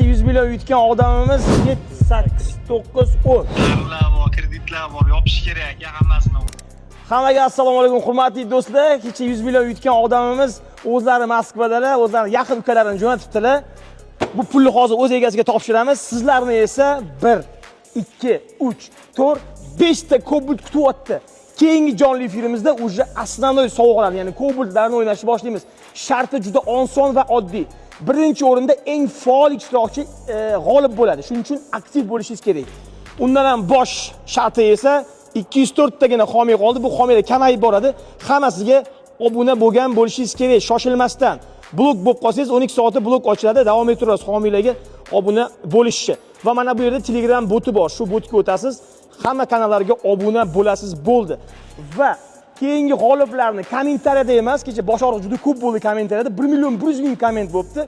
100 million yutgan odamimiz 7, 8, 9, 10. Qarlar bor, kreditlar bor, yopish kerak hammasini. Hammaga assalomu alaykum hurmatli do'stlar. Kecha 100 million yutgan odamimiz o'zlari Moskvadalar, o'zlari yaqin ukalarini jo'natibdilar. Bu pulni hozir o'z egasiga topshiramiz. Sizlarni esa 1, 2, 3, 4, 5 ta Cobalt kutyapti. Keyingi jonli efirimizda o'sha asosiy sovg'alar, ya'ni Cobaltlarni o'ynashni boshlaymiz. Sharti juda oson va oddiy. Birinchi o'rinda eng faol ishtirokchi g'olib bo'ladi. Shuning uchun aktiv bo'lishingiz kerak. Undan ham bosh sharti esa 204 tagina xomiy qoldi. Bu xomiylar kamayib boradi. Hammasiga obuna bo'lgan bo'lishingiz kerak, shoshilmasdan. Blok bo'lib qolsangiz 12 soatda blok ochiladi. Davom ettirasiz xomiylarga obuna bo'lishni. Va mana bu yerda Telegram boti bor. Shu botga o'tasiz, hamma kanallarga obuna bo'lasiz, bo'ldi. Va keyingi g'oliblarni kommentariyada emas, kecha boshog'riq juda ko'p bo'ldi kommentariyada, 1 million 100 ming komment bo'libdi.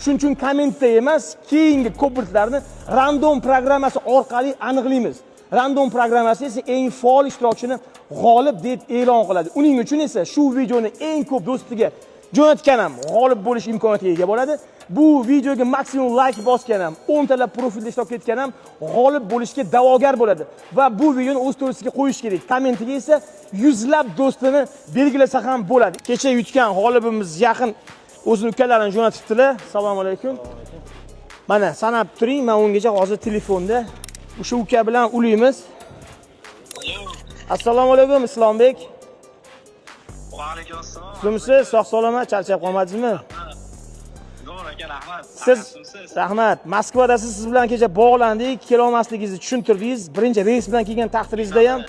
Shuning uchun kommentda emas, keyingi Cobaltlarni random programmasi orqali aniqlaymiz. Random programmasi esa eng faol ishtirokchini g'olib deb e'lon qiladi. Uning uchun esa shu videoni eng ko'p do'stiga jo'natgan ham g'olib bo'lish imkoniyatiga ega bo'ladi. Bu videoga maksimum like bosgan ham, 10 talab profilda ishtirok etgan ham g'olib bo'lishga da'vogar bo'ladi. Va bu videoni o'z storiesiga qo'yish kerak. Kommentiga esa yuzlab do'stini belgilasa ham bo'ladi. Kecha yutgan g'olibimiz yaqin o'zini ukalarini jo'natibdilar. Assalomu alaykum. Mana sanab turing, men ungacha hozir telefonda o'sha uka bilan ulaymiz. Assalomu alaykum Islombek. Va alaykum assalom. Sizmisiz? Sog' salomat, charchab qolmadingizmi? To'g'ri aka, rahmat. Siz rahmat. Moskvadasiz, siz bilan kecha bog'landik, kela olmasligingizni tushuntirdingiz. Birinchi reys bilan kelgan taqdiringizda ham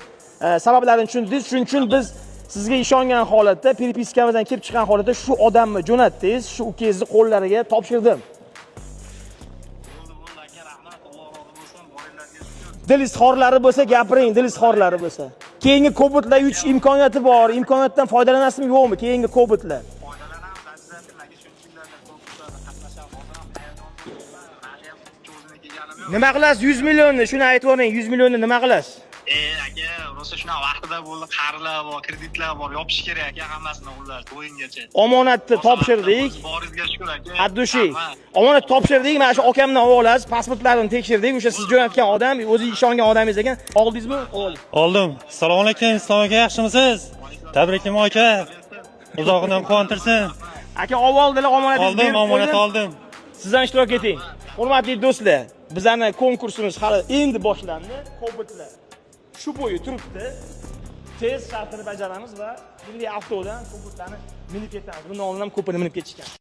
sabablarini tushuntdingiz. Shuning uchun biz sizga ishongan holatda, peripiskamizdan kelib chiqqan holatda shu odamni jo'natdingiz, shu ukangizni qo'llariga topshirdim. Bo'ldi aka, rahmat. Alloh rozi bo'lsin. Boringlarga shukr. Dil izhorlari bo'lsa gapiring, dil izhorlari bo'lsa. Keyingi Cobaltlar yutish imkoniyati bor. Imkoniyatdan foydalanasizmi, yo'qmi keyingi Cobaltlar? Foydalanamiz, azizlarga shu kunlarda konkurslarda qatnashamiz. Hozir ham hayajonimda, hali ham o'zini kelganim yo'q. Nima qilasiz 100 millionni? Shuni aytib o'ring, 100 millionni nima qilasiz? Aka, rosa shunaqa vaqtida bo'ldi, qarlar bor, kreditlar bor, yopish kerak aka hammasini ular o'yingacha. Omonatni topshirdik. Boringizga shukr aka. Haddushi. Omonat topshirdik. Mana shu akamdan olasiz, pasportlarini tekshirdik. O'sha siz jo'natgan odam, o'zi ishongan odamingiz ekan. Oldingizmi? Oldim. Assalomu alaykum. Islom aka, yaxshimisiz? Tabriklayman aka. Uzoqdan quvontirsin. Aka, oldilar, omonatingizni Oldim, omonat oldim. Sizdan ishtirok eting. Hurmatli do'stlar, bizning konkursimiz hali endi boshlandi. Cobaltlar shu bo'yi turibdi. Tez shartini bajaramiz va milliy avtodan Cobaltlarni minib ketamiz. Bundan oldin ham ko'pini minib ketishgan.